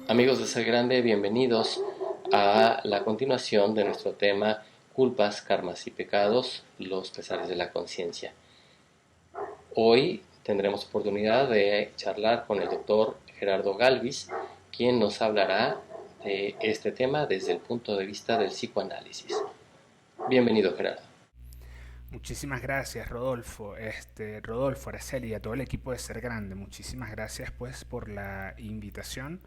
Amigos de Ser Grande, bienvenidos a la continuación de nuestro tema Culpas, Karmas y Pecados, los pesares de la conciencia. Hoy tendremos oportunidad de charlar con el doctor Gerardo Galvis, quien nos hablará de este tema desde el punto de vista del psicoanálisis. Bienvenido, Gerardo. Muchísimas gracias, Rodolfo, Rodolfo, Araceli y a todo el equipo de Ser Grande. Muchísimas gracias, pues, por la invitación,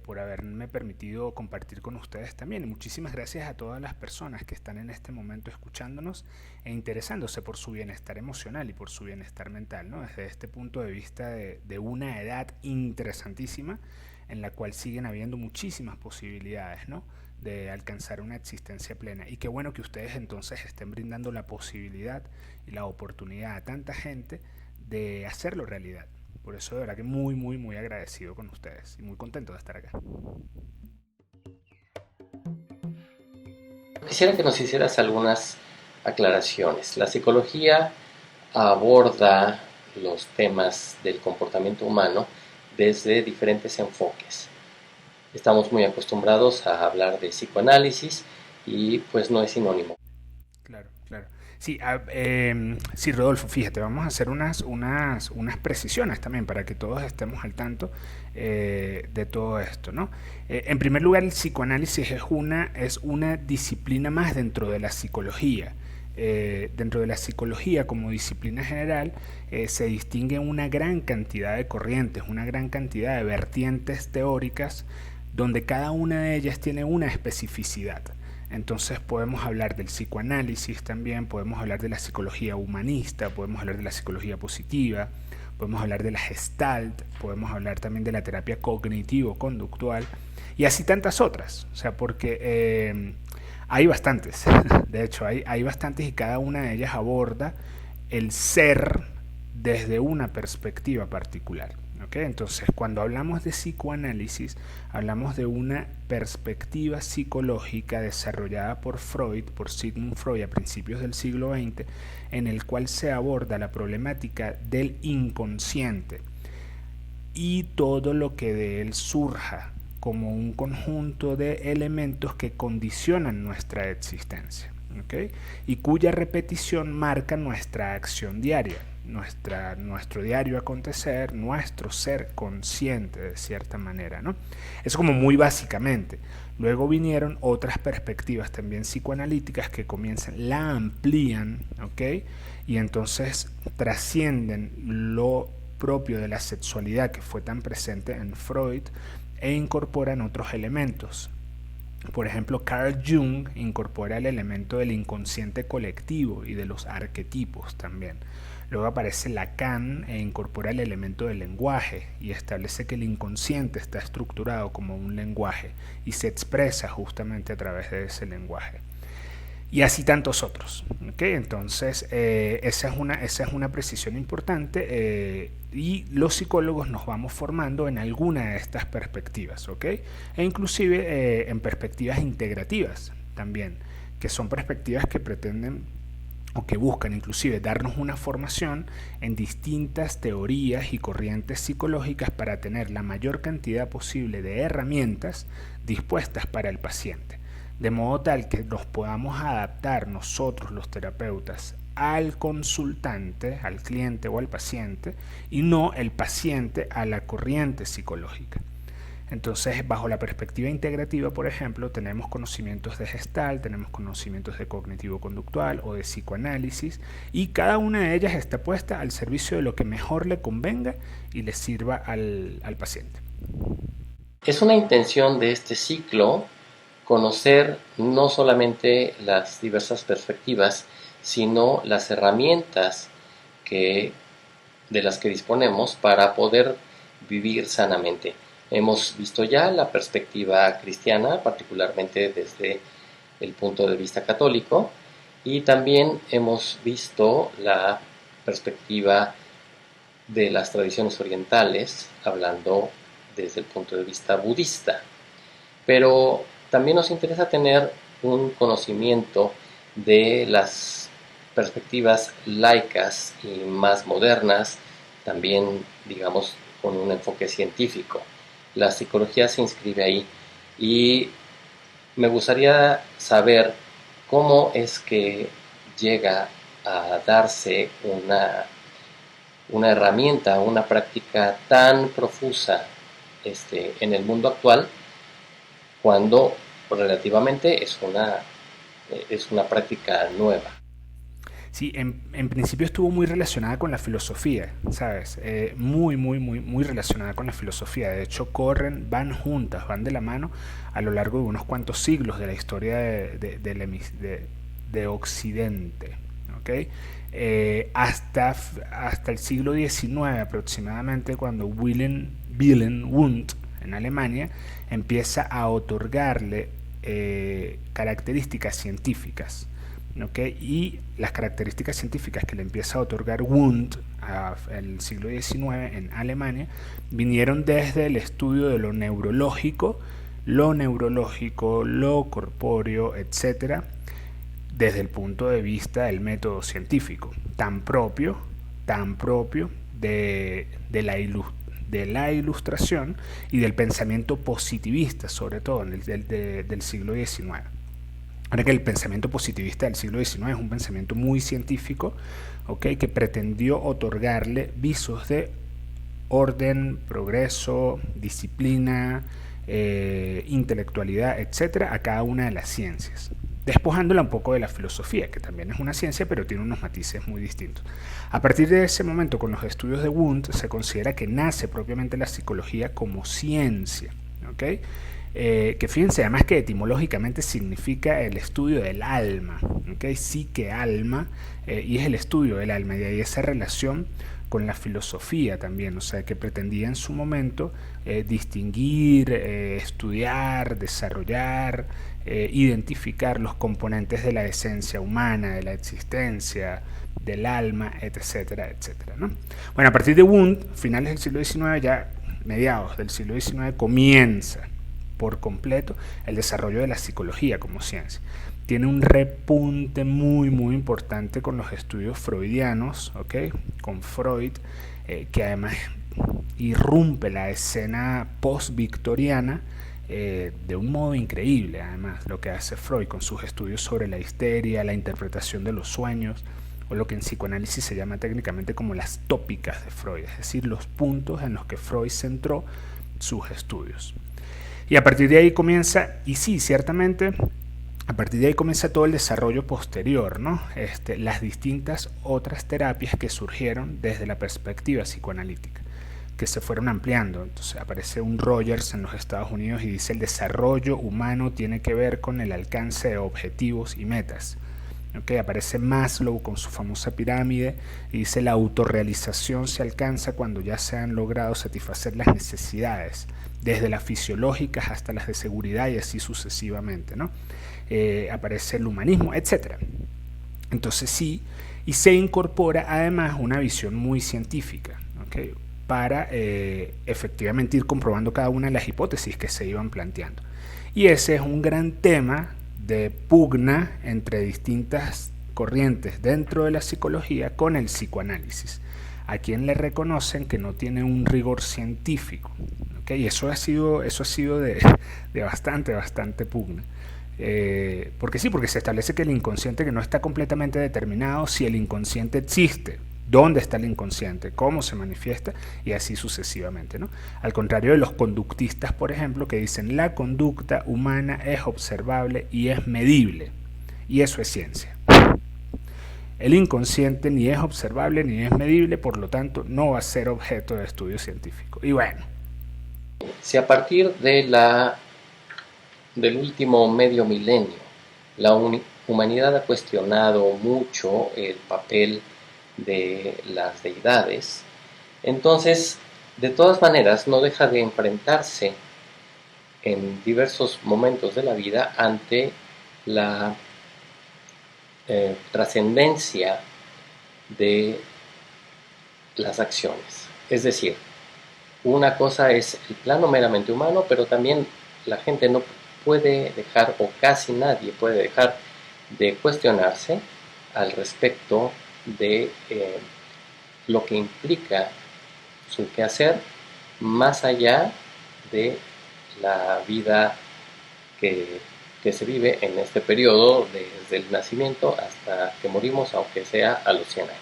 por haberme permitido compartir con ustedes también. Y muchísimas gracias a todas las personas que están en este momento escuchándonos e interesándose por su bienestar emocional y por su bienestar mental, ¿no? Desde este punto de vista de una edad interesantísima en la cual siguen habiendo muchísimas posibilidades, ¿no?, de alcanzar una existencia plena. Y qué bueno que ustedes entonces estén brindando la posibilidad y la oportunidad a tanta gente de hacerlo realidad. Por eso de verdad que muy agradecido con ustedes y muy contento de estar acá. Quisiera que nos hicieras algunas aclaraciones. La psicología aborda los temas del comportamiento humano desde diferentes enfoques. Estamos muy acostumbrados a hablar de psicoanálisis y pues no es sinónimo. Claro, claro. Sí, sí, Rodolfo, fíjate, vamos a hacer unas precisiones también para que todos estemos al tanto de todo esto, ¿no? En primer lugar, el psicoanálisis es una disciplina más dentro de la psicología. Dentro de la psicología como disciplina general se distinguen una gran cantidad de corrientes, una gran cantidad de vertientes teóricas donde cada una de ellas tiene una especificidad. Entonces podemos hablar del psicoanálisis también, podemos hablar de la psicología humanista, podemos hablar de la psicología positiva, podemos hablar de la gestalt, podemos hablar también de la terapia cognitivo-conductual y así tantas otras. O sea, porque hay bastantes, de hecho hay bastantes y cada una de ellas aborda el ser desde una perspectiva particular. ¿Okay? Entonces, cuando hablamos de psicoanálisis, hablamos de una perspectiva psicológica desarrollada por Freud, por Sigmund Freud a principios del siglo XX, en el cual se aborda la problemática del inconsciente y todo lo que de él surja como un conjunto de elementos que condicionan nuestra existencia, ¿okay? Y cuya repetición marca nuestra acción diaria, nuestro diario acontecer, nuestro ser consciente de cierta manera, ¿no? Eso como muy básicamente. Luego vinieron otras perspectivas también psicoanalíticas que comienzan, la amplían, ¿ok? Y entonces trascienden lo propio de la sexualidad que fue tan presente en Freud e incorporan otros elementos. Por ejemplo, Carl Jung incorpora el elemento del inconsciente colectivo y de los arquetipos también. Luego aparece Lacan e incorpora el elemento del lenguaje y establece que el inconsciente está estructurado como un lenguaje y se expresa justamente a través de ese lenguaje. Y así tantos otros. ¿Okay? Entonces, esa es una precisión importante y los psicólogos nos vamos formando en alguna de estas perspectivas, ¿okay? E inclusive en perspectivas integrativas también, que son perspectivas que pretenden o que buscan inclusive darnos una formación en distintas teorías y corrientes psicológicas para tener la mayor cantidad posible de herramientas dispuestas para el paciente, de modo tal que nos podamos adaptar nosotros los terapeutas al consultante, al cliente o al paciente, y no el paciente a la corriente psicológica. Entonces, bajo la perspectiva integrativa, por ejemplo, tenemos conocimientos de Gestalt, tenemos conocimientos de cognitivo-conductual o de psicoanálisis, y cada una de ellas está puesta al servicio de lo que mejor le convenga y le sirva al paciente. Es una intención de este ciclo conocer no solamente las diversas perspectivas, sino las herramientas que, de las que disponemos para poder vivir sanamente. Hemos visto ya la perspectiva cristiana, particularmente desde el punto de vista católico, y también hemos visto la perspectiva de las tradiciones orientales, hablando desde el punto de vista budista. Pero también nos interesa tener un conocimiento de las perspectivas laicas y más modernas, también, digamos, con un enfoque científico. la psicología se inscribe ahí. Y me gustaría saber cómo es que llega a darse una herramienta, una práctica tan profusa en el mundo actual, cuando relativamente es una práctica nueva. Sí, en principio estuvo muy relacionada con la filosofía, ¿sabes? Muy relacionada con la filosofía. De hecho, van juntas, van de la mano a lo largo de unos cuantos siglos de la historia de Occidente, ¿ok? Hasta el siglo XIX aproximadamente, cuando Wilhelm Wundt, en Alemania, empieza a otorgarle características científicas. ¿Okay? Y las características científicas que le empieza a otorgar Wundt en el siglo XIX en Alemania vinieron desde el estudio de lo neurológico, lo corpóreo, etcétera, desde el punto de vista del método científico, tan propio de la ilustración y del pensamiento positivista, sobre todo del siglo XIX. Ahora que el pensamiento positivista del siglo XIX es un pensamiento muy científico, ¿okay? Que pretendió otorgarle visos de orden, progreso, disciplina, intelectualidad, etcétera, a cada una de las ciencias, despojándola un poco de la filosofía, que también es una ciencia, pero tiene unos matices muy distintos. A partir de ese momento, con los estudios de Wundt, se considera que nace propiamente la psicología como ciencia, ¿okay? Que fíjense, además que etimológicamente significa el estudio del alma, ¿okay? Psique, alma, y es el estudio del alma, y ahí esa relación con la filosofía también, o sea, que pretendía en su momento distinguir, estudiar, desarrollar, identificar los componentes de la esencia humana, de la existencia, del alma, etcétera, etcétera, ¿no? Bueno, a partir de Wundt, finales del siglo XIX, ya mediados del siglo XIX, comienza por completo el desarrollo de la psicología como ciencia. Tiene un repunte muy importante con los estudios freudianos, ¿okay? Con Freud, que además irrumpe la escena post-victoriana de un modo increíble. Además, lo que hace Freud con sus estudios sobre la histeria, la interpretación de los sueños, o lo que en psicoanálisis se llama técnicamente como las tópicas de Freud, es decir, los puntos en los que Freud centró sus estudios. Y a partir de ahí comienza, y sí, ciertamente, a partir de ahí comienza todo el desarrollo posterior, ¿no? Las distintas otras terapias que surgieron desde la perspectiva psicoanalítica, que se fueron ampliando. Entonces aparece un Rogers en los Estados Unidos y dice: el desarrollo humano tiene que ver con el alcance de objetivos y metas. Okay, aparece Maslow con su famosa pirámide y dice: la autorrealización se alcanza cuando ya se han logrado satisfacer las necesidades, desde las fisiológicas hasta las de seguridad, y así sucesivamente, ¿no? Aparece el humanismo, etc. Entonces sí, y se incorpora además una visión muy científica, ¿okay? Para efectivamente ir comprobando cada una de las hipótesis que se iban planteando. Y ese es un gran tema de pugna entre distintas corrientes dentro de la psicología con el psicoanálisis, a quien le reconocen que no tiene un rigor científico, ¿okay? Y eso ha sido de bastante pugna. Porque sí, porque se establece que el inconsciente, que no está completamente determinado, si el inconsciente existe, dónde está el inconsciente, cómo se manifiesta, y así sucesivamente, ¿no? Al contrario de los conductistas, por ejemplo, que dicen: la conducta humana es observable y es medible, y eso es ciencia. El inconsciente ni es observable ni es medible, por lo tanto no va a ser objeto de estudio científico. Y bueno, si a partir del último medio milenio la humanidad ha cuestionado mucho el papel de las deidades, entonces de todas maneras no deja de enfrentarse en diversos momentos de la vida ante la trascendencia de las acciones. Es decir, una cosa es el plano meramente humano, pero también la gente no puede dejar, o casi nadie puede dejar de cuestionarse al respecto de lo que implica su quehacer, más allá de la vida que, que se vive en este periodo desde el nacimiento hasta que morimos, aunque sea a los 100 años.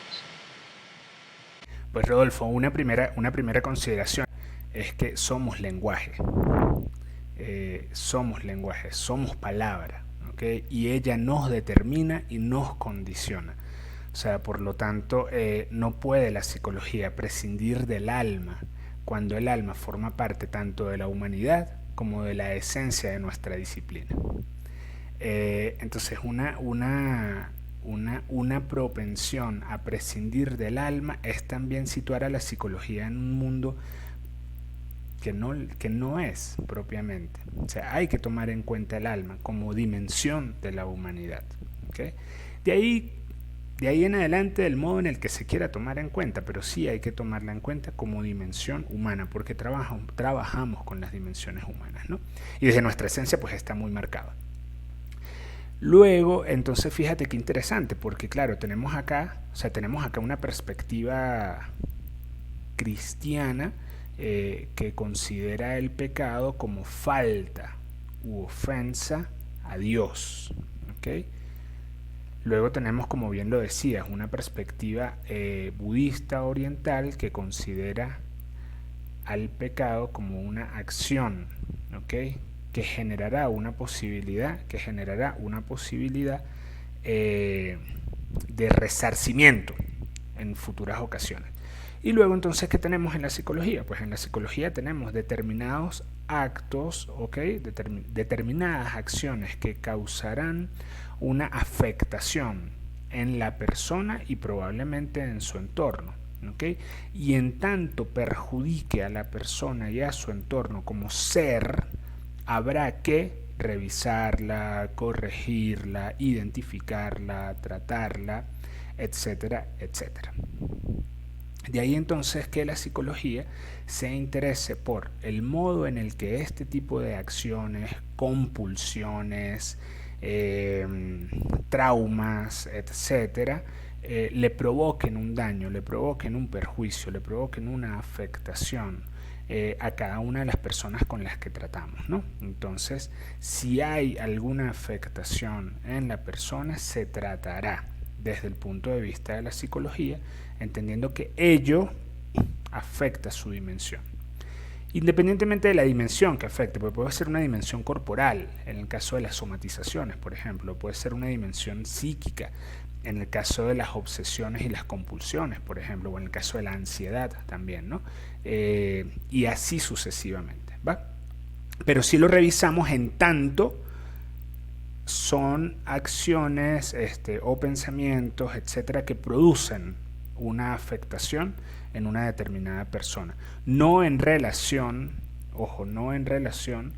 Pues Rodolfo, una primera consideración es que somos lenguaje, somos palabra, ¿ok? Y ella nos determina y nos condiciona. O sea, por lo tanto, no puede la psicología prescindir del alma cuando el alma forma parte tanto de la humanidad como de la esencia de nuestra disciplina. Entonces, una propensión a prescindir del alma es también situar a la psicología en un mundo que no es propiamente. O sea, hay que tomar en cuenta el alma como dimensión de la humanidad. ¿Okay? De ahí, de ahí en adelante el modo en el que se quiera tomar en cuenta, pero sí hay que tomarla en cuenta como dimensión humana, porque trabajamos con las dimensiones humanas, ¿no? Y desde nuestra esencia pues está muy marcada. Luego, entonces fíjate qué interesante, porque claro, tenemos acá una perspectiva cristiana que considera el pecado como falta u ofensa a Dios. ¿Okay? Luego tenemos, como bien lo decías, una perspectiva budista oriental que considera al pecado como una acción, ¿okay? que generará una posibilidad de resarcimiento en futuras ocasiones. Y luego entonces, ¿qué tenemos en la psicología? Pues en la psicología tenemos determinados actos, ¿okay? Determinadas acciones que causarán una afectación en la persona y probablemente en su entorno. ¿Okay? Y en tanto perjudique a la persona y a su entorno como ser, habrá que revisarla, corregirla, identificarla, tratarla, etcétera, etcétera. De ahí entonces que la psicología se interese por el modo en el que este tipo de acciones, compulsiones, traumas, etcétera, le provoquen un daño, le provoquen un perjuicio, le provoquen una afectación a cada una de las personas con las que tratamos, ¿no? Entonces, si hay alguna afectación en la persona, se tratará desde el punto de vista de la psicología, entendiendo que ello afecta su dimensión. Independientemente de la dimensión que afecte, porque puede ser una dimensión corporal, en el caso de las somatizaciones, por ejemplo, puede ser una dimensión psíquica, en el caso de las obsesiones y las compulsiones, por ejemplo, o en el caso de la ansiedad también, ¿no? Y así sucesivamente, ¿va? Pero si lo revisamos en tanto son acciones o pensamientos, etcétera, que producen una afectación en una determinada persona. No en relación, ojo, no en relación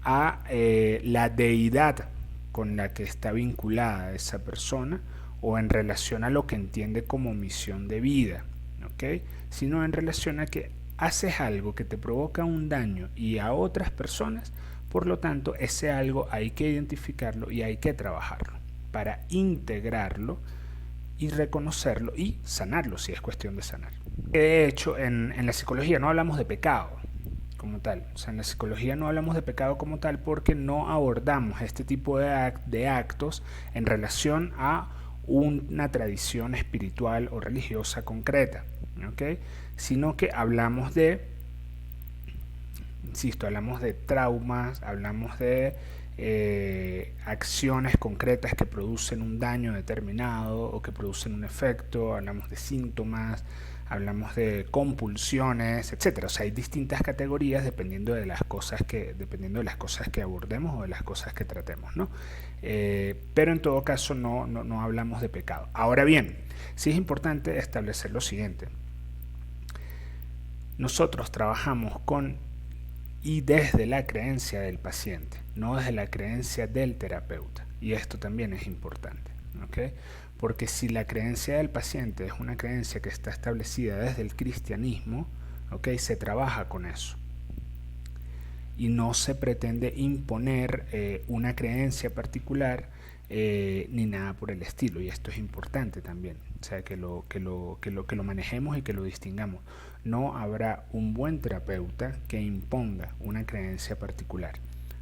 a la deidad con la que está vinculada esa persona o en relación a lo que entiende como misión de vida, ¿okay? Sino en relación a que haces algo que te provoca un daño y a otras personas. Por lo tanto, ese algo hay que identificarlo y hay que trabajarlo para integrarlo y reconocerlo y sanarlo si es cuestión de sanar. De hecho, en la psicología no hablamos de pecado como tal. O sea, en la psicología no hablamos de pecado como tal porque no abordamos este tipo de actos en relación a una tradición espiritual o religiosa concreta, ¿okay? Sino que hablamos de, insisto, hablamos de traumas, hablamos de acciones concretas que producen un daño determinado o que producen un efecto, hablamos de síntomas, hablamos de compulsiones, etcétera. O sea, hay distintas categorías dependiendo de las cosas que abordemos o de las cosas que tratemos, ¿no? Pero en todo caso no hablamos de pecado. Ahora bien, sí es importante establecer lo siguiente. Nosotros trabajamos con y desde la creencia del paciente, no desde la creencia del terapeuta. Y esto también es importante, ¿okay? Porque si la creencia del paciente es una creencia que está establecida desde el cristianismo, ¿okay? Se trabaja con eso. Y no se pretende imponer una creencia particular ni nada por el estilo. Y esto es importante también. O sea, que lo manejemos y que lo distingamos. no habrá un buen terapeuta que imponga una creencia particular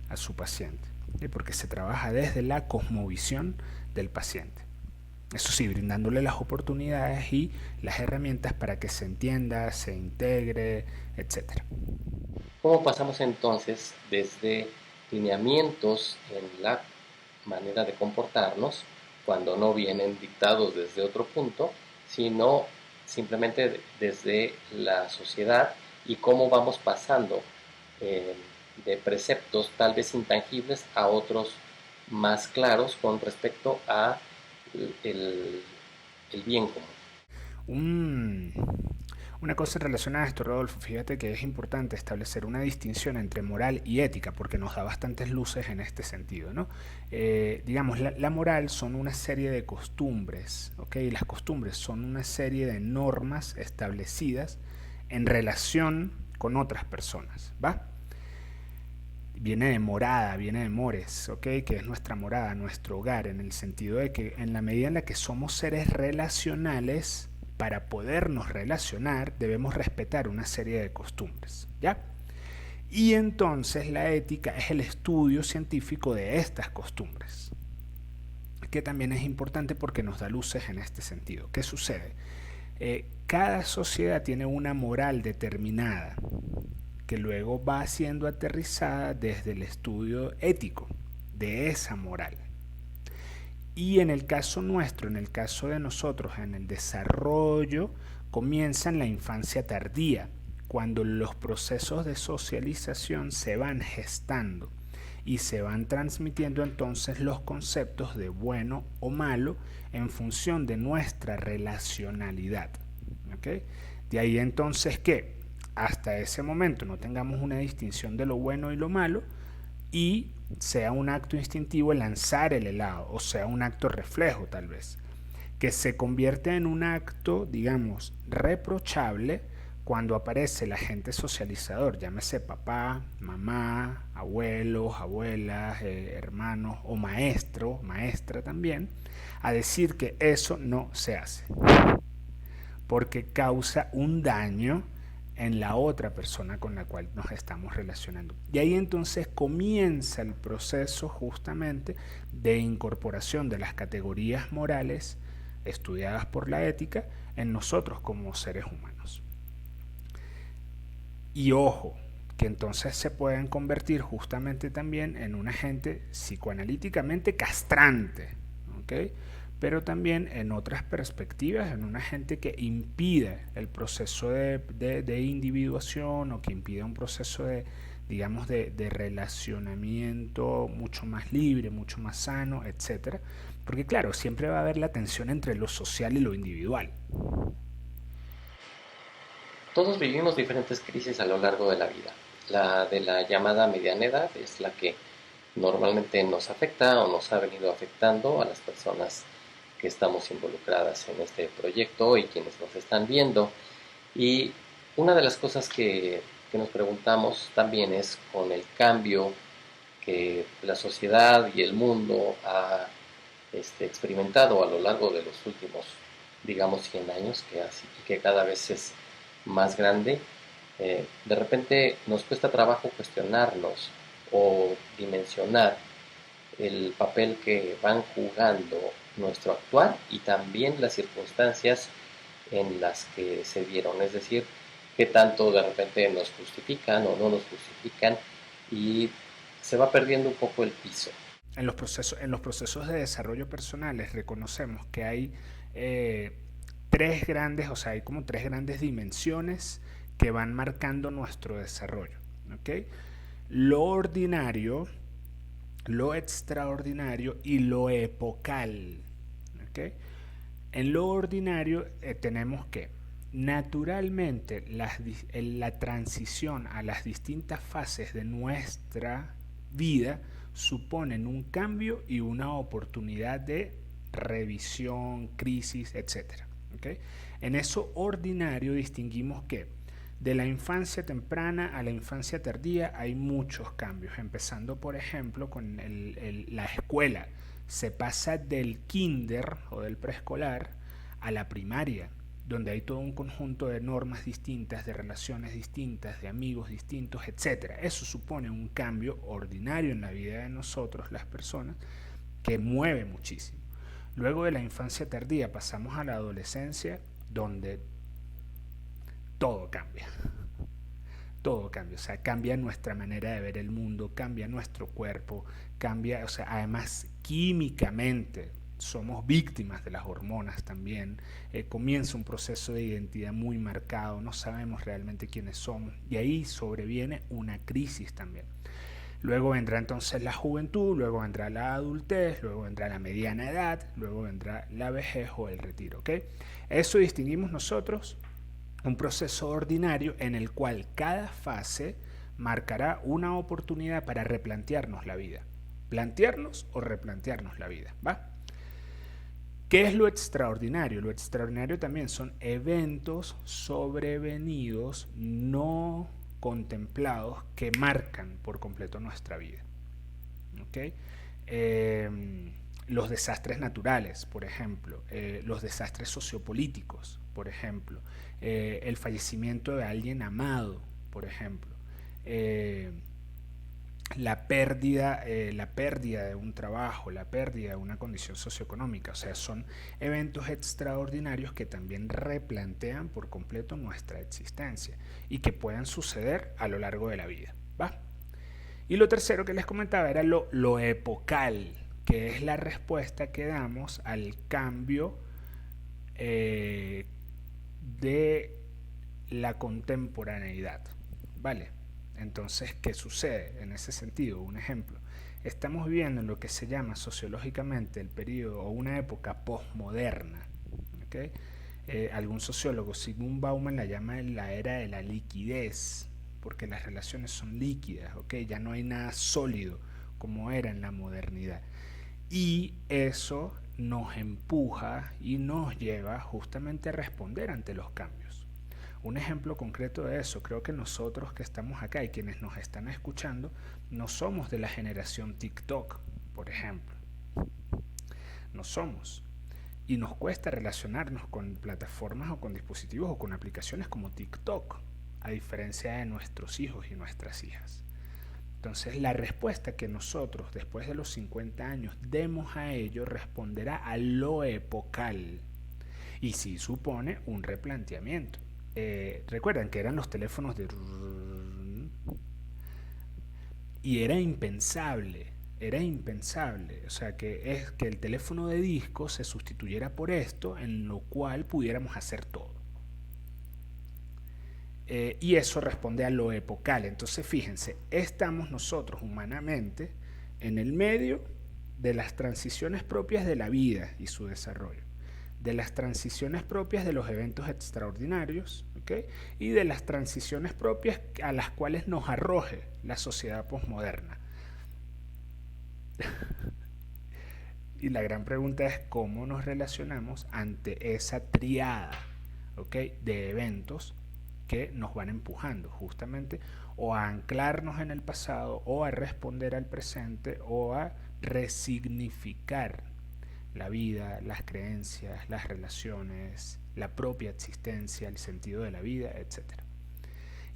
a su paciente, porque se trabaja desde la cosmovisión del paciente. Eso sí, brindándole las oportunidades y las herramientas para que se entienda, se integre, etc. ¿Cómo pasamos entonces desde lineamientos en la manera de comportarnos, cuando no vienen dictados desde otro punto, sino simplemente desde la sociedad, y cómo vamos pasando eh, de preceptos tal vez intangibles a otros más claros con respecto a el, el bien común? Un, una cosa relacionada a esto, Rodolfo, fíjate que es importante establecer una distinción entre moral y ética, porque nos da bastantes luces en este sentido, ¿no? Digamos, la moral son una serie de costumbres, ¿ok? Y las costumbres son una serie de normas establecidas en relación con otras personas, ¿va? Viene de morada, viene de mores, ¿ok? Que es nuestra morada, nuestro hogar, en el sentido de que en la medida en la que somos seres relacionales, para podernos relacionar debemos respetar una serie de costumbres, ¿ya? Y entonces la ética es el estudio científico de estas costumbres, que también es importante porque nos da luces en este sentido. ¿Qué sucede? Cada sociedad tiene una moral determinada, que luego va siendo aterrizada desde el estudio ético de esa moral. Y en el caso nuestro, en el caso de nosotros, en el desarrollo, comienza en la infancia tardía, cuando los procesos de socialización se van gestando y se van transmitiendo entonces los conceptos de bueno o malo en función de nuestra relacionalidad. ¿Okay? De ahí entonces que hasta ese momento no tengamos una distinción de lo bueno y lo malo, y sea un acto instintivo el lanzar el helado, o sea un acto reflejo tal vez, que se convierte en un acto, digamos, reprochable cuando aparece el agente socializador, llámese papá, mamá, abuelos, abuelas, hermanos o maestro, maestra también, a decir que eso no se hace, porque causa un daño en la otra persona con la cual nos estamos relacionando. Y ahí entonces comienza el proceso justamente de incorporación de las categorías morales estudiadas por la ética en nosotros como seres humanos. Y ojo, que entonces se pueden convertir justamente también en un agente psicoanalíticamente castrante, ¿ok? Pero también en otras perspectivas, en un agente que impide el proceso de individuación, o que impide un proceso de, digamos, de relacionamiento mucho más libre, mucho más sano, etc. Porque claro, siempre va a haber la tensión entre lo social y lo individual. Todos vivimos diferentes crisis a lo largo de la vida. La de la llamada mediana edad es la que normalmente nos afecta o nos ha venido afectando a las personas que estamos involucradas en este proyecto y quienes nos están viendo. Y una de las cosas que nos preguntamos también es, con el cambio que la sociedad y el mundo ha experimentado a lo largo de los últimos, digamos, 100 años, que cada vez es más grande, de repente nos cuesta trabajo cuestionarnos o dimensionar el papel que van jugando nuestro actuar y también las circunstancias en las que se dieron, es decir, qué tanto de repente nos justifican o no nos justifican, y se va perdiendo un poco el piso. En los procesos de desarrollo personales reconocemos que hay tres grandes, o sea, hay como tres grandes dimensiones que van marcando nuestro desarrollo. ¿Okay? Lo ordinario, lo extraordinario y lo epocal. ¿Okay? En lo ordinario tenemos que naturalmente la transición a las distintas fases de nuestra vida suponen un cambio y una oportunidad de revisión, crisis, etc. ¿Okay? En eso ordinario distinguimos que de la infancia temprana a la infancia tardía hay muchos cambios, empezando por ejemplo con la escuela. Se pasa del kinder o del preescolar a la primaria, donde hay todo un conjunto de normas distintas, de relaciones distintas, de amigos distintos, etc. Eso supone un cambio ordinario en la vida de nosotros, las personas, que mueve muchísimo. Luego de la infancia tardía pasamos a la adolescencia, donde todo cambia. Todo cambia, o sea, cambia nuestra manera de ver el mundo, cambia nuestro cuerpo, cambia, o sea, además químicamente somos víctimas de las hormonas también, comienza un proceso de identidad muy marcado, no sabemos realmente quiénes somos y ahí sobreviene una crisis también. Luego vendrá entonces la juventud, luego vendrá la adultez, luego vendrá la mediana edad, luego vendrá la vejez o el retiro, ¿ok? Eso distinguimos nosotros un proceso ordinario en el cual cada fase marcará una oportunidad para replantearnos la vida. Plantearnos o replantearnos la vida, ¿va? ¿Qué es lo extraordinario? Lo extraordinario también son eventos sobrevenidos no contemplados que marcan por completo nuestra vida. ¿Okay? Los desastres naturales, por ejemplo, los desastres sociopolíticos, por ejemplo, el fallecimiento de alguien amado, por ejemplo, la pérdida de un trabajo, la pérdida de una condición socioeconómica. O sea, son eventos extraordinarios que también replantean por completo nuestra existencia y que pueden suceder a lo largo de la vida, ¿va? Y lo tercero que les comentaba era lo epocal, que es la respuesta que damos al cambio de la contemporaneidad, ¿vale? Entonces, ¿qué sucede en ese sentido? Un ejemplo, estamos viviendo en lo que se llama sociológicamente el periodo o una época posmoderna, ¿okay? Algún sociólogo, Sigmund Bauman, la llama la era de la liquidez, porque las relaciones son líquidas, ¿okay? Ya no hay nada sólido como era en la modernidad. Y eso nos empuja y nos lleva justamente a responder ante los cambios. Un ejemplo concreto de eso, creo que nosotros que estamos acá y quienes nos están escuchando, no somos de la generación TikTok, por ejemplo. No somos. Y nos cuesta relacionarnos con plataformas o con dispositivos o con aplicaciones como TikTok, a diferencia de nuestros hijos y nuestras hijas. Entonces, la respuesta que nosotros, después de los 50 años, demos a ello responderá a lo epocal. Y sí supone un replanteamiento. Recuerdan que eran los teléfonos de... Y era impensable, o sea, que el teléfono de disco se sustituyera por esto, en lo cual pudiéramos hacer todo. Y eso responde a lo epocal. Entonces, fíjense, estamos nosotros humanamente en el medio de las transiciones propias de la vida y su desarrollo, de las transiciones propias de los eventos extraordinarios, ¿okay? Y de las transiciones propias a las cuales nos arroje la sociedad posmoderna. Y la gran pregunta es cómo nos relacionamos ante esa triada, ¿okay? De eventos que nos van empujando justamente o a anclarnos en el pasado o a responder al presente o a resignificar la vida, las creencias, las relaciones, la propia existencia, el sentido de la vida, etc.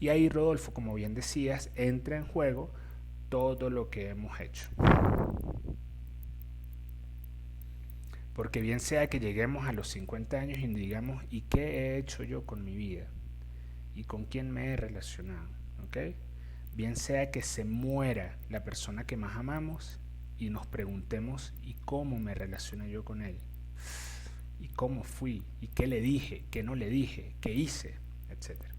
Y ahí, Rodolfo, como bien decías, entra en juego todo lo que hemos hecho. Porque bien sea que lleguemos a los 50 años y digamos, ¿y qué he hecho yo con mi vida? ¿Y con quién me he relacionado? ¿Okay? Bien sea que se muera la persona que más amamos y nos preguntemos, ¿y cómo me relacioné yo con él? ¿Y cómo fui? ¿Y qué le dije? ¿Qué no le dije? ¿Qué hice? Etcétera.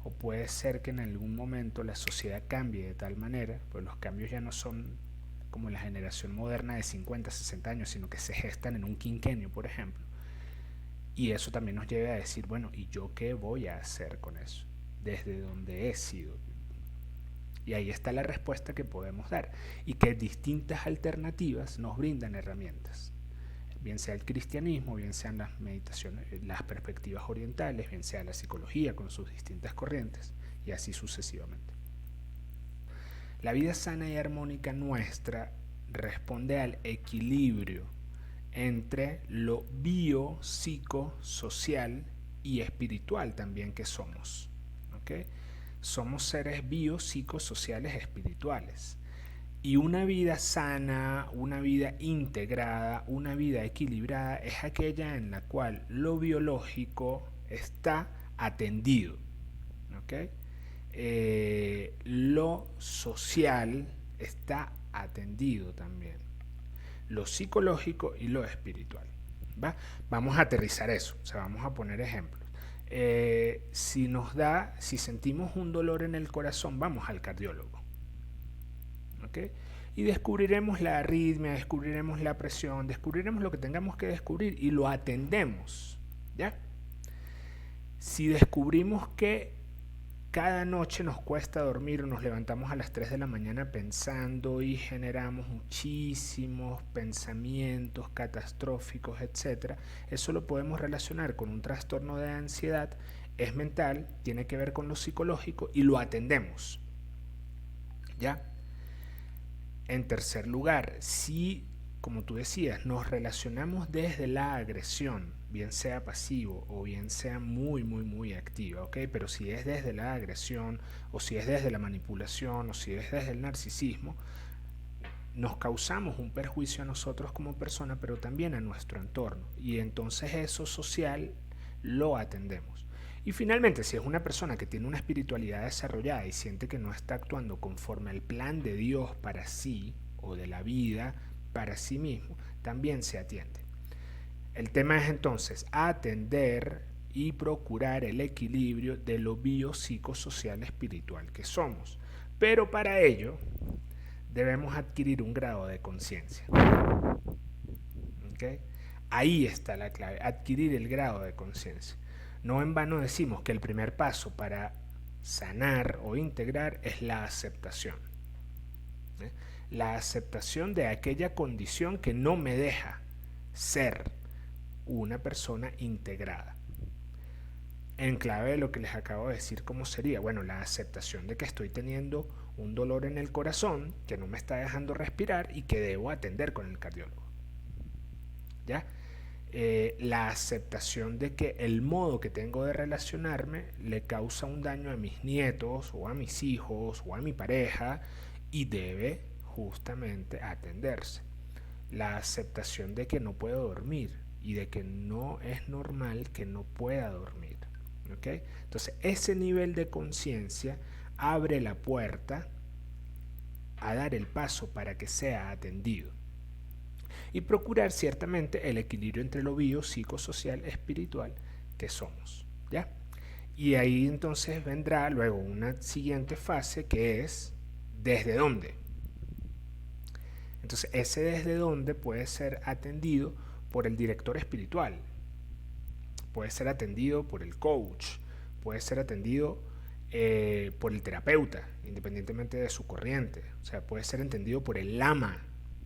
O puede ser que en algún momento la sociedad cambie de tal manera, pues los cambios ya no son como la generación moderna de 50, 60 años, sino que se gestan en un quinquenio, por ejemplo. Y eso también nos lleva a decir, bueno, ¿y yo qué voy a hacer con eso? Desde donde he sido. Y ahí está la respuesta que podemos dar. Y que distintas alternativas nos brindan herramientas. Bien sea el cristianismo, bien sean las meditaciones, las perspectivas orientales, bien sea la psicología con sus distintas corrientes, y así sucesivamente. La vida sana y armónica nuestra responde al equilibrio entre lo biopsicosocial y espiritual también que somos. ¿Okay? Somos seres biopsicosociales espirituales. Y una vida sana, una vida integrada, una vida equilibrada es aquella en la cual lo biológico está atendido. ¿Okay? Lo social está atendido también. Lo psicológico y lo espiritual. ¿Va? Vamos a aterrizar eso, o sea, vamos a poner ejemplos. Si sentimos un dolor en el corazón, vamos al cardiólogo. ¿Okay? Y descubriremos la arritmia, descubriremos la presión, descubriremos lo que tengamos que descubrir y lo atendemos. ¿Ya? Si descubrimos que cada noche nos cuesta dormir o nos levantamos a las 3 de la mañana pensando y generamos muchísimos pensamientos catastróficos, etc., eso lo podemos relacionar con un trastorno de ansiedad, es mental, tiene que ver con lo psicológico y lo atendemos. ¿Ya? En tercer lugar, si, como tú decías, nos relacionamos desde la agresión, bien sea pasivo o bien sea muy activa, ¿ok? Pero si es desde la agresión, o si es desde la manipulación, o si es desde el narcisismo, nos causamos un perjuicio a nosotros como persona, pero también a nuestro entorno. Y entonces eso social lo atendemos. Y finalmente, si es una persona que tiene una espiritualidad desarrollada y siente que no está actuando conforme al plan de Dios para sí, o de la vida para sí mismo, también se atiende. El tema es entonces atender y procurar el equilibrio de lo biopsicosocial espiritual que somos. Pero para ello debemos adquirir un grado de conciencia. ¿Okay? Ahí está la clave, adquirir el grado de conciencia. No en vano decimos que el primer paso para sanar o integrar es la aceptación. La aceptación de aquella condición que no me deja ser una persona integrada. En clave de lo que les acabo de decir, ¿cómo sería? Bueno, la aceptación de que estoy teniendo un dolor en el corazón que no me está dejando respirar y que debo atender con el cardiólogo. ¿Ya? La aceptación de que el modo que tengo de relacionarme le causa un daño a mis nietos o a mis hijos o a mi pareja y debe justamente atenderse. La aceptación de que no puedo dormir y de que no es normal que no pueda dormir. ¿Okay? Entonces ese nivel de conciencia abre la puerta a dar el paso para que sea atendido y procurar ciertamente el equilibrio entre lo bio, psicosocial, espiritual que somos. ¿Ya? Y ahí entonces vendrá luego una siguiente fase que es ¿desde dónde? Entonces ese desde dónde puede ser atendido por el director espiritual, puede ser atendido por el coach, puede ser atendido por el terapeuta, independientemente de su corriente, o sea, puede ser entendido por el lama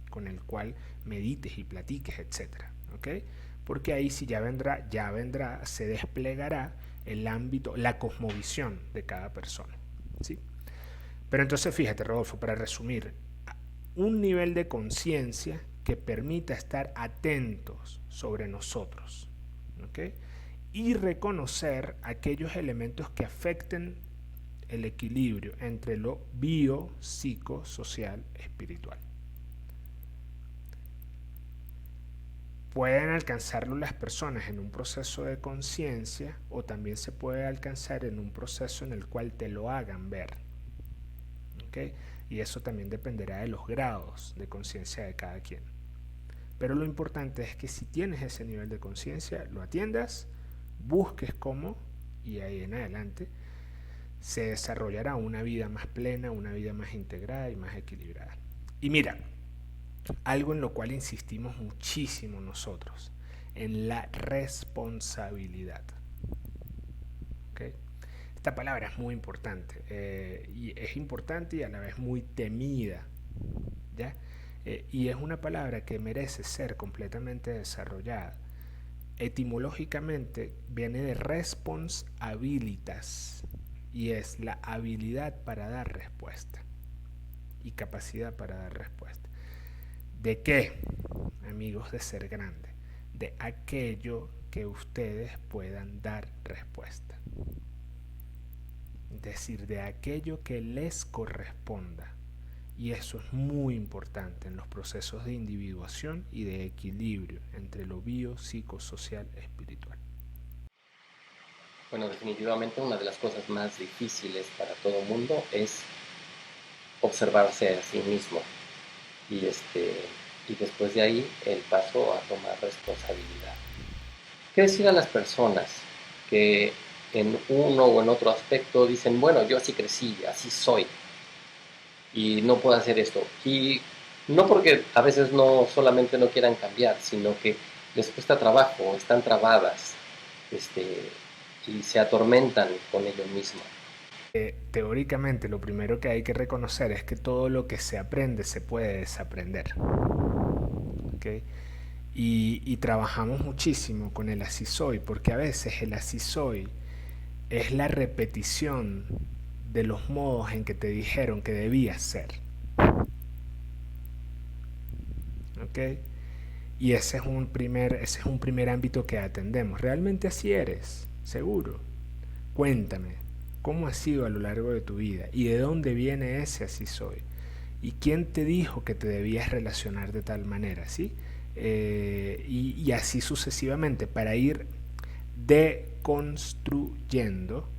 con el cual medites y platiques, etc. ¿Okay? Porque ahí sí ya vendrá, se desplegará el ámbito, la cosmovisión de cada persona. ¿Sí? Pero entonces fíjate, Rodolfo, para resumir, un nivel de conciencia que permita estar atentos sobre nosotros, ¿okay? Y reconocer aquellos elementos que afecten el equilibrio entre lo bio, psico, social, espiritual. Pueden alcanzarlo las personas en un proceso de conciencia o también se puede alcanzar en un proceso en el cual te lo hagan ver. ¿Okay? Y eso también dependerá de los grados de conciencia de cada quien. Pero lo importante es que si tienes ese nivel de conciencia, lo atiendas, busques cómo, y ahí en adelante se desarrollará una vida más plena, una vida más integrada y más equilibrada. Y mira, algo en lo cual insistimos muchísimo nosotros, en la responsabilidad. ¿Okay? Esta palabra es muy importante, y es importante y a la vez muy temida, ¿ya? Y es una palabra que merece ser completamente desarrollada. Etimológicamente viene de responsabilitas y es la habilidad para dar respuesta y capacidad para dar respuesta. ¿De qué, amigos de Ser Grande? De aquello que ustedes puedan dar respuesta. Es decir, de aquello que les corresponda. Y eso es muy importante en los procesos de individuación y de equilibrio entre lo bio, psicosocial y espiritual. Bueno, definitivamente una de las cosas más difíciles para todo el mundo es observarse a sí mismo y, y después de ahí el paso a tomar responsabilidad. ¿Qué decir a las personas que en uno o en otro aspecto dicen, bueno, yo así crecí, así soy y no puedo hacer esto? Y no porque a veces no solamente no quieran cambiar, sino que les cuesta trabajo, están trabadas, y se atormentan con ellos mismos. Teóricamente lo primero que hay que reconocer es que todo lo que se aprende se puede desaprender. ¿Okay? Y trabajamos muchísimo con el así soy, porque a veces el así soy es la repetición de los modos en que te dijeron que debías ser. ¿Okay? Y ese es un primer ámbito que atendemos. ¿Realmente así eres? Seguro. Cuéntame, ¿cómo ha sido a lo largo de tu vida? ¿Y de dónde viene ese así soy? ¿Y quién te dijo que te debías relacionar de tal manera? ¿Sí? Y así sucesivamente, para ir deconstruyendo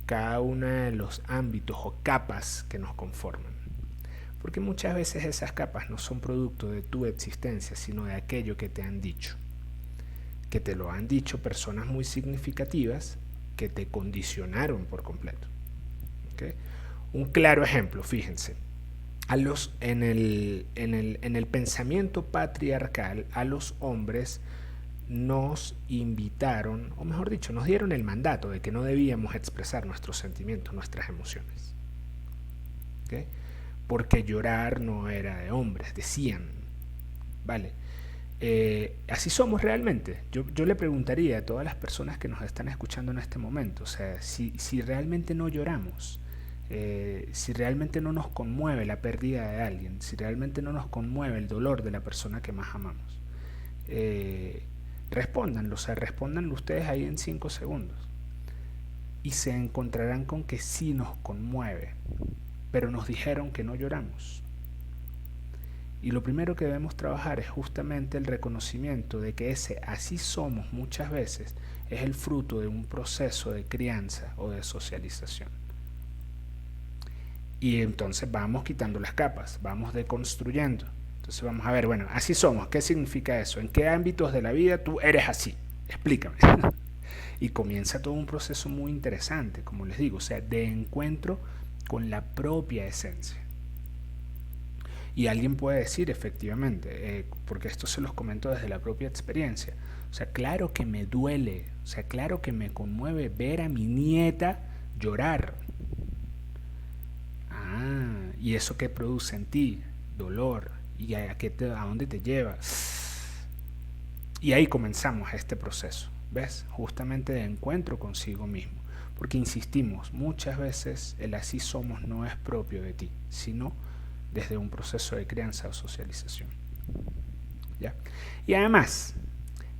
cada uno de los ámbitos o capas que nos conforman. Porque muchas veces esas capas no son producto de tu existencia, sino de aquello que te han dicho. Que te lo han dicho personas muy significativas que te condicionaron por completo. ¿Okay? Un claro ejemplo, fíjense. En el pensamiento patriarcal, a los hombres nos invitaron, o mejor dicho, nos dieron el mandato de que no debíamos expresar nuestros sentimientos, nuestras emociones. ¿Okay? Porque llorar no era de hombres, decían. ¿Vale? Así somos realmente. Yo le preguntaría a todas las personas que nos están escuchando en este momento, o sea, si realmente no lloramos, si realmente no nos conmueve la pérdida de alguien, si realmente no nos conmueve el dolor de la persona que más amamos, respóndanlo, o sea, respóndanlo ustedes ahí en 5 segundos y se encontrarán con que sí nos conmueve, pero nos dijeron que no lloramos. Y lo primero que debemos trabajar es justamente el reconocimiento de que ese así somos muchas veces es el fruto de un proceso de crianza o de socialización. Y entonces vamos quitando las capas, vamos deconstruyendo. Entonces vamos a ver, bueno, así somos, ¿qué significa eso? ¿En qué ámbitos de la vida tú eres así? Explícame. Y comienza todo un proceso muy interesante, como les digo, o sea, de encuentro con la propia esencia. Y alguien puede decir, efectivamente, porque esto se los comento desde la propia experiencia, o sea, claro que me duele, o sea, claro que me conmueve ver a mi nieta llorar. Ah, ¿y eso qué produce en ti? Dolor. ¿Y a dónde te lleva? Y ahí comenzamos este proceso, ¿ves? Justamente de encuentro consigo mismo. Porque insistimos, muchas veces el así somos no es propio de ti, sino desde un proceso de crianza o socialización. ¿Ya? Y además,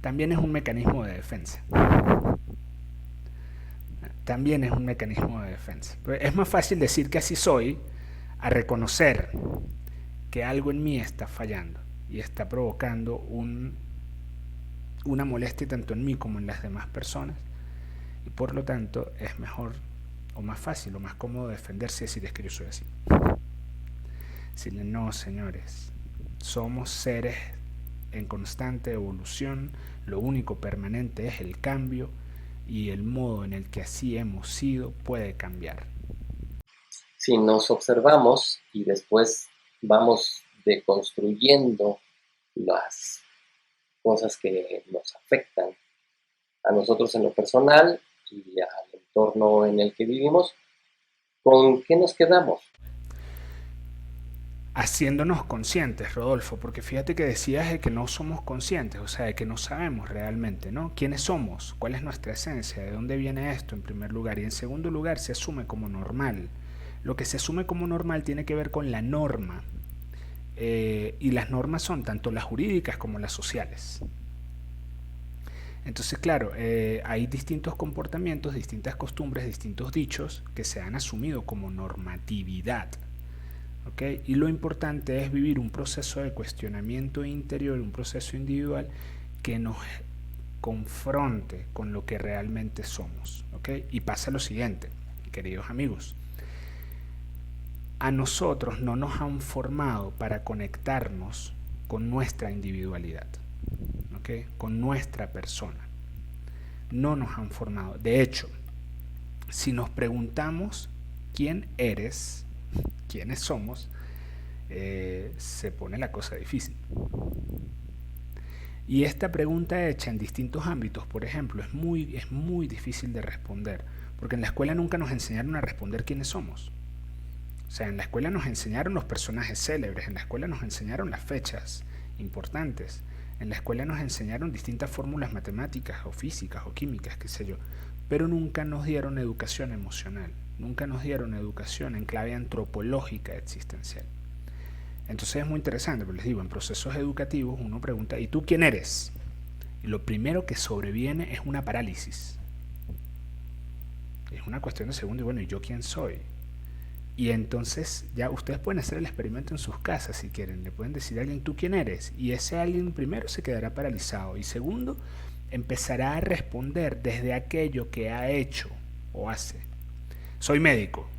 también es un mecanismo de defensa. También es un mecanismo de defensa. Pero es más fácil decir que así soy a reconocer que algo en mí está fallando y está provocando una molestia tanto en mí como en las demás personas. Y por lo tanto es mejor o más fácil o más cómodo defenderse y decir es que yo soy así. Decirle, no, señores, somos seres en constante evolución, lo único permanente es el cambio y el modo en el que así hemos sido puede cambiar. Si nos observamos y después vamos deconstruyendo las cosas que nos afectan a nosotros en lo personal y al entorno en el que vivimos, ¿con qué nos quedamos? Haciéndonos conscientes, Rodolfo, porque fíjate que decías de que no somos conscientes, o sea, de que no sabemos realmente, ¿no? ¿Quiénes somos? ¿Cuál es nuestra esencia? ¿De dónde viene esto en primer lugar? Y en segundo lugar, se asume como normal. Lo que se asume como normal tiene que ver con la norma. Y las normas son tanto las jurídicas como las sociales. Entonces, claro, hay distintos comportamientos, distintas costumbres, distintos dichos que se han asumido como normatividad. ¿Ok? Y lo importante es vivir un proceso de cuestionamiento interior, un proceso individual que nos confronte con lo que realmente somos. ¿Ok? Y pasa lo siguiente, queridos amigos. A nosotros no nos han formado para conectarnos con nuestra individualidad, ¿ok? Con nuestra persona. No nos han formado. De hecho, si nos preguntamos quién eres, quiénes somos, se pone la cosa difícil. Y esta pregunta hecha en distintos ámbitos, por ejemplo, es muy difícil de responder, porque en la escuela nunca nos enseñaron a responder quiénes somos. O sea, en la escuela nos enseñaron los personajes célebres, en la escuela nos enseñaron las fechas importantes, en la escuela nos enseñaron distintas fórmulas matemáticas o físicas o químicas, qué sé yo, pero nunca nos dieron educación emocional, nunca nos dieron educación en clave antropológica existencial. Entonces es muy interesante, porque les digo, en procesos educativos uno pregunta, ¿y tú quién eres? Y lo primero que sobreviene es una parálisis. Es una cuestión de segundo y bueno, ¿y yo quién soy? Y entonces ya ustedes pueden hacer el experimento en sus casas si quieren. Le pueden decir a alguien, ¿tú quién eres? Y ese alguien primero se quedará paralizado y segundo empezará a responder desde aquello que ha hecho o hace. Soy médico.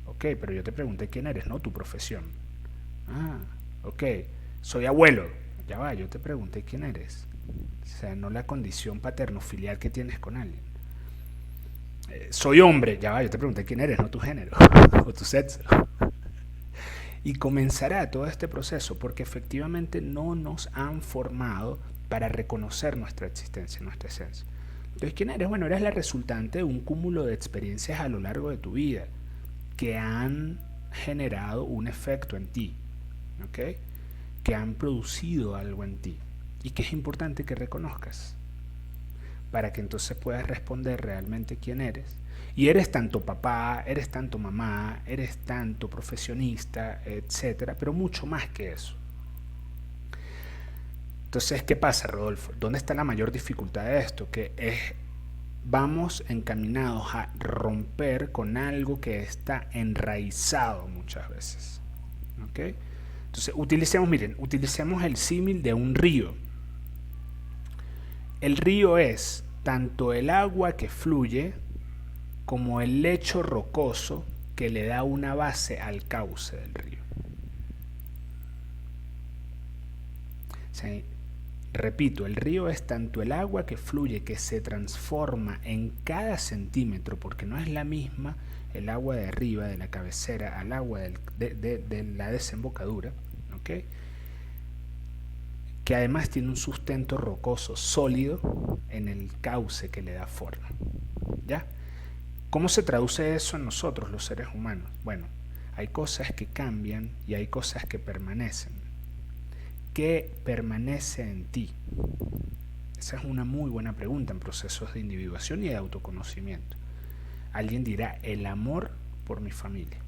Ok, pero yo te pregunté quién eres, no tu profesión. Ah, ok. Soy abuelo. Ya va, yo te pregunté quién eres. O sea, no la condición paterno-filial que tienes con alguien. Soy hombre. Ya va, yo te pregunté quién eres, no tu género o tu sexo. Y comenzará todo este proceso porque efectivamente no nos han formado para reconocer nuestra existencia, nuestra esencia. Entonces, ¿quién eres? Bueno, eres la resultante de un cúmulo de experiencias a lo largo de tu vida que han generado un efecto en ti, ¿ok? Que han producido algo en ti y que es importante que reconozcas para que entonces puedas responder realmente quién eres. Y eres tanto papá, eres tanto mamá, eres tanto profesionista, etcétera, pero mucho más que eso. Entonces, ¿qué pasa, Rodolfo? ¿Dónde está la mayor dificultad de esto? Que es vamos encaminados a romper con algo que está enraizado muchas veces. ¿Ok? Entonces, utilicemos el símil de un río. El río es tanto el agua que fluye como el lecho rocoso que le da una base al cauce del río. O sea, repito, el río es tanto el agua que fluye, que se transforma en cada centímetro, porque no es la misma el agua de arriba, de la cabecera, al agua de la desembocadura, ¿ok? Que además tiene un sustento rocoso, sólido, en el cauce que le da forma. ¿Ya? ¿Cómo se traduce eso en nosotros, los seres humanos? Bueno, hay cosas que cambian y hay cosas que permanecen. ¿Qué permanece en ti? Esa es una muy buena pregunta en procesos de individuación y de autoconocimiento. Alguien dirá, el amor por mi familia.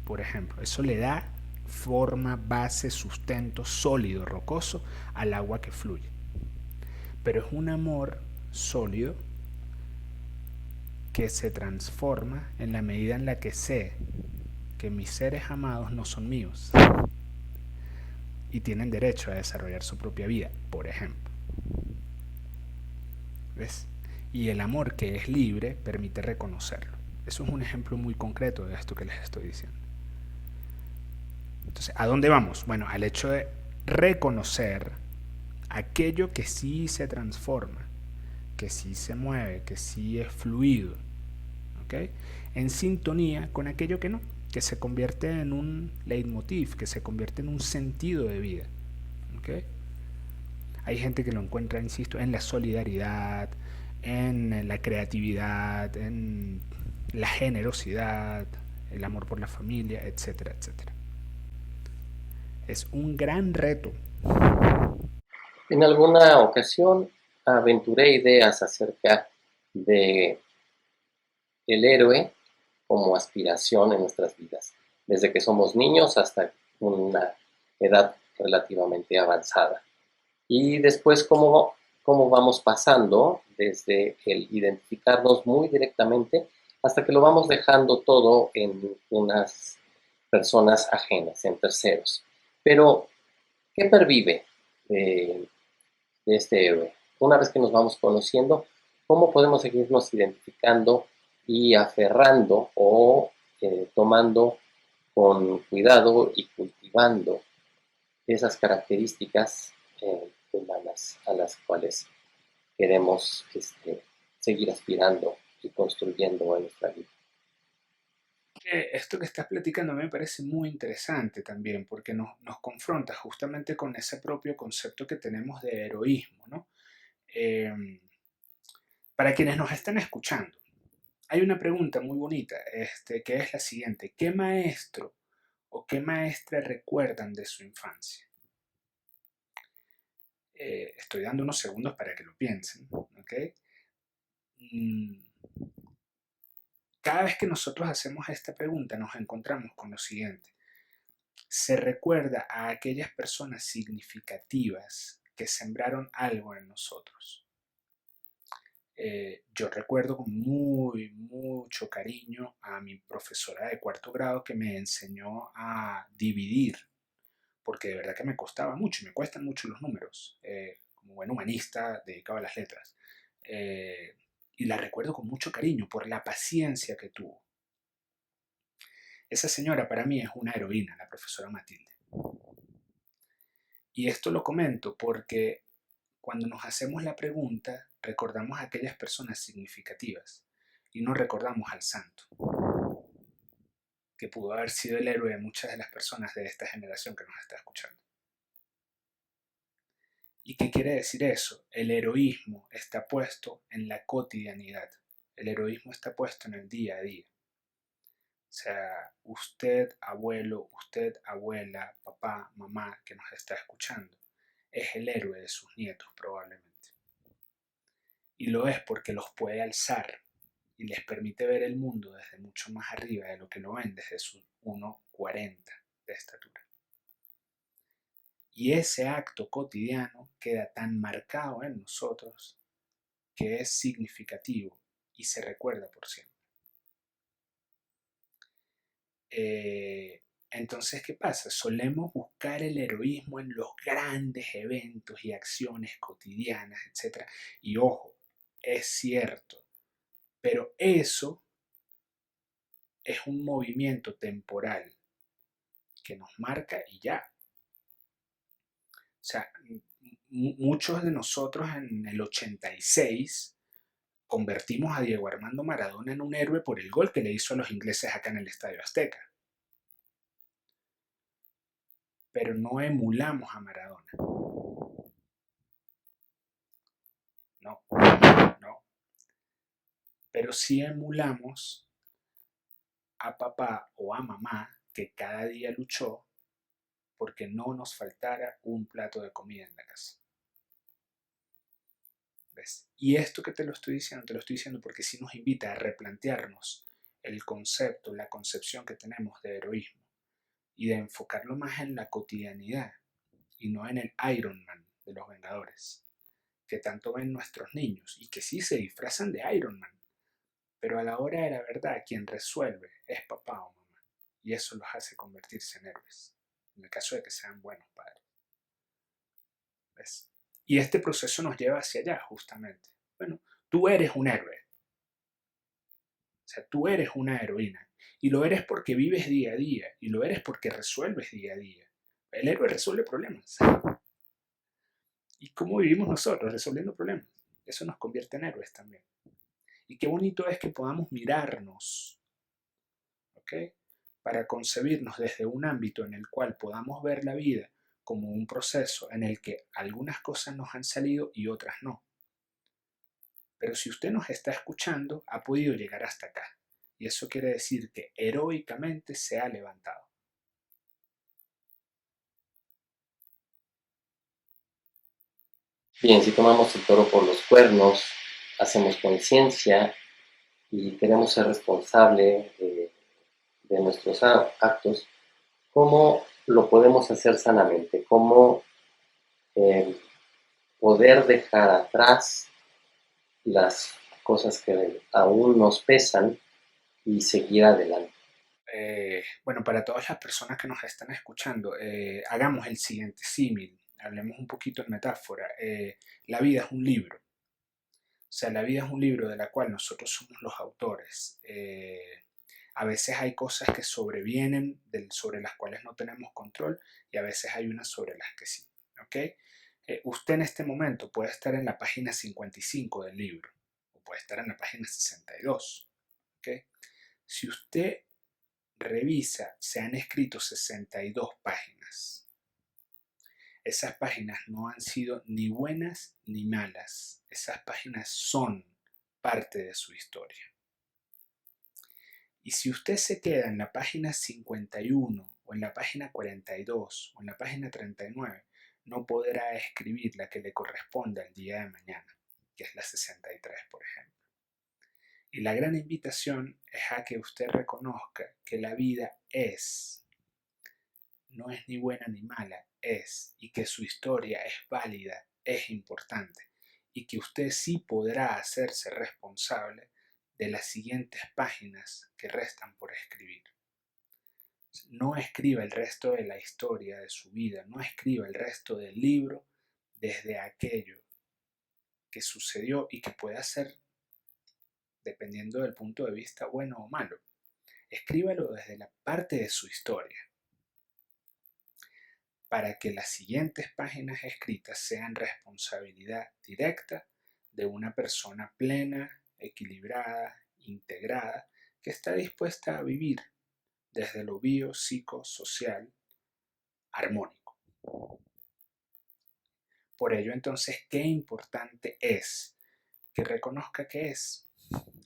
Por ejemplo, eso le da forma, base, sustento sólido, rocoso al agua que fluye. Pero es un amor sólido que se transforma en la medida en la que sé que mis seres amados no son míos y tienen derecho a desarrollar su propia vida, por ejemplo. ¿Ves? Y el amor que es libre permite reconocerlo. Eso es un ejemplo muy concreto de esto que les estoy diciendo. Entonces, ¿a dónde vamos? Bueno, al hecho de reconocer aquello que sí se transforma, que sí se mueve, que sí es fluido, ¿ok? En sintonía con aquello que no, que se convierte en un leitmotiv, que se convierte en un sentido de vida, ¿ok? Hay gente que lo encuentra, insisto, en la solidaridad, en la creatividad, en la generosidad, el amor por la familia, etcétera, etcétera. Es un gran reto. En alguna ocasión aventuré ideas acerca de el héroe como aspiración en nuestras vidas, desde que somos niños hasta una edad relativamente avanzada. Y después como cómo vamos pasando desde el identificarnos muy directamente hasta que lo vamos dejando todo en unas personas ajenas, en terceros. Pero, ¿qué pervive de este héroe? Una vez que nos vamos conociendo, ¿cómo podemos seguirnos identificando y aferrando o tomando con cuidado y cultivando esas características humanas a las cuales queremos seguir aspirando y construyendo en nuestra vida? Esto que estás platicando me parece muy interesante también, porque nos confronta justamente con ese propio concepto que tenemos de heroísmo, ¿no? Eh, para quienes nos están escuchando, hay una pregunta muy bonita, que es la siguiente: ¿qué maestro o qué maestra recuerdan de su infancia? Estoy dando unos segundos para que lo piensen, ¿ok? Mm, Cada vez que nosotros hacemos esta pregunta nos encontramos con lo siguiente: se recuerda a aquellas personas significativas que sembraron algo en nosotros. Yo recuerdo con mucho cariño a mi profesora de cuarto grado que me enseñó a dividir, porque de verdad que me costaba mucho y me cuestan mucho los números, como buen humanista dedicado a las letras. Eh, y la recuerdo con mucho cariño por la paciencia que tuvo. Esa señora para mí es una heroína, la profesora Matilde. Y esto lo comento porque cuando nos hacemos la pregunta, recordamos a aquellas personas significativas y no recordamos al santo, que pudo haber sido el héroe de muchas de las personas de esta generación que nos está escuchando. ¿Y qué quiere decir eso? El heroísmo está puesto en la cotidianidad. El heroísmo está puesto en el día a día. O sea, usted, abuelo, usted, abuela, papá, mamá, que nos está escuchando, es el héroe de sus nietos probablemente. Y lo es porque los puede alzar y les permite ver el mundo desde mucho más arriba de lo que lo ven desde sus 1,40 de estatura. Y ese acto cotidiano queda tan marcado en nosotros que es significativo y se recuerda por siempre. Entonces, ¿qué pasa? Solemos buscar el heroísmo en los grandes eventos y acciones cotidianas, etc. Y ojo, es cierto, pero eso es un movimiento temporal que nos marca y ya. O sea, muchos de nosotros en el 86 convertimos a Diego Armando Maradona en un héroe por el gol que le hizo a los ingleses acá en el Estadio Azteca. Pero no emulamos a Maradona. No, no. Pero sí emulamos a papá o a mamá que cada día luchó porque no nos faltara un plato de comida en la casa. ¿Ves? Y esto que te lo estoy diciendo porque sí nos invita a replantearnos el concepto, la concepción que tenemos de heroísmo y de enfocarlo más en la cotidianidad y no en el Iron Man de los Vengadores, que tanto ven nuestros niños y que sí se disfrazan de Iron Man, pero a la hora de la verdad quien resuelve es papá o mamá y eso los hace convertirse en héroes, en el caso de que sean buenos padres. ¿Ves? Y este proceso nos lleva hacia allá justamente. Bueno, tú eres un héroe, o sea, tú eres una heroína y lo eres porque vives día a día y lo eres porque resuelves día a día. El héroe resuelve problemas. ¿Y cómo vivimos nosotros? Resolviendo problemas. Eso nos convierte en héroes también. Y qué bonito es que podamos mirarnos, ¿ok? Para concebirnos desde un ámbito en el cual podamos ver la vida como un proceso en el que algunas cosas nos han salido y otras no. Pero si usted nos está escuchando, ha podido llegar hasta acá. Y eso quiere decir que heroicamente se ha levantado. Bien, si tomamos el toro por los cuernos, hacemos conciencia y queremos ser responsables de nuestros actos, ¿cómo lo podemos hacer sanamente? ¿Cómo eh, poder dejar atrás las cosas que aún nos pesan y seguir adelante. Bueno, para todas las personas que nos están escuchando, hagamos el siguiente símil, hablemos un poquito en metáfora. La vida es un libro, o sea, la vida es un libro de la cual nosotros somos los autores. A veces hay cosas que sobrevienen sobre las cuales no tenemos control y a veces hay unas sobre las que sí. ¿Ok? Usted en este momento puede estar en la página 55 del libro o puede estar en la página 62. ¿Ok? Si usted revisa, se han escrito 62 páginas. Esas páginas no han sido ni buenas ni malas. Esas páginas son parte de su historia. Y si usted se queda en la página 51 o en la página 42 o en la página 39, no podrá escribir la que le corresponde al día de mañana, que es la 63, por ejemplo. Y la gran invitación es a que usted reconozca que la vida no es ni buena ni mala, es, y que su historia es válida, es importante, y que usted sí podrá hacerse responsable de las siguientes páginas que restan por escribir. No escriba el resto de la historia de su vida, no escriba el resto del libro desde aquello que sucedió y que pueda ser, dependiendo del punto de vista, bueno o malo. Escríbalo desde la parte de su historia, para que las siguientes páginas escritas sean responsabilidad directa de una persona plena, equilibrada, integrada, que está dispuesta a vivir desde lo biopsicosocial armónico. Por ello, entonces, qué importante es que reconozca que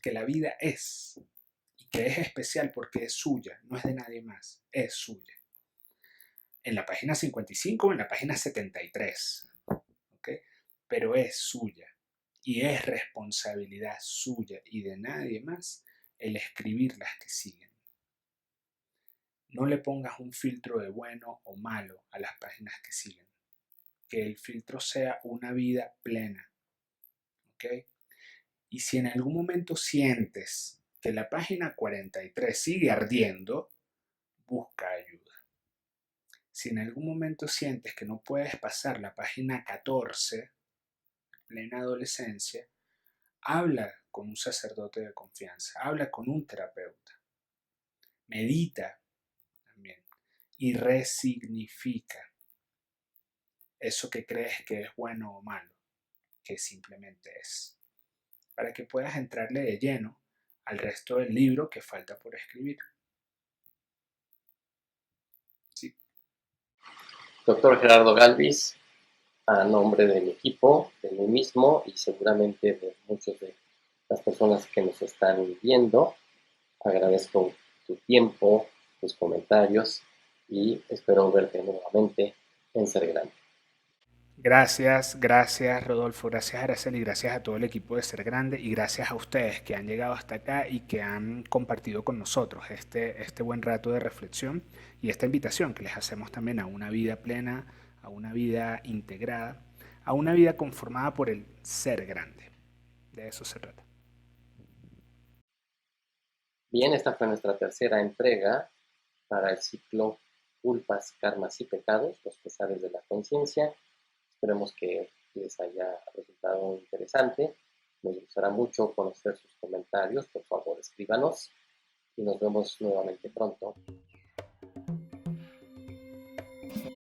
la vida es, y que es especial porque es suya, no es de nadie más, es suya. En la página 55 o en la página 73, ¿ok? Pero es suya y es responsabilidad suya y de nadie más el escribir las que siguen. No le pongas un filtro de bueno o malo a las páginas que siguen. Que el filtro sea una vida plena, ¿ok? Y si en algún momento sientes que la página 43 sigue ardiendo, busca ayuda. Si en algún momento sientes que no puedes pasar la página 14, plena adolescencia, habla con un sacerdote de confianza, habla con un terapeuta, medita también y resignifica eso que crees que es bueno o malo, que simplemente es, para que puedas entrarle de lleno al resto del libro que falta por escribir. Sí. Doctor Gerardo Galvis, a nombre de mi equipo, de mí mismo y seguramente de muchas de las personas que nos están viendo, agradezco tu tiempo, tus comentarios y espero verte nuevamente en Ser Grande. Gracias Rodolfo, gracias Araceli, gracias a todo el equipo de Ser Grande y gracias a ustedes que han llegado hasta acá y que han compartido con nosotros este buen rato de reflexión y esta invitación que les hacemos también a una vida plena, a una vida integrada, a una vida conformada por el ser grande. De eso se trata. Bien, esta fue nuestra tercera entrega para el ciclo Culpas, Karmas y Pecados, los pesares de la conciencia. Esperemos que les haya resultado interesante. Nos gustará mucho conocer sus comentarios. Por favor, escríbanos y nos vemos nuevamente pronto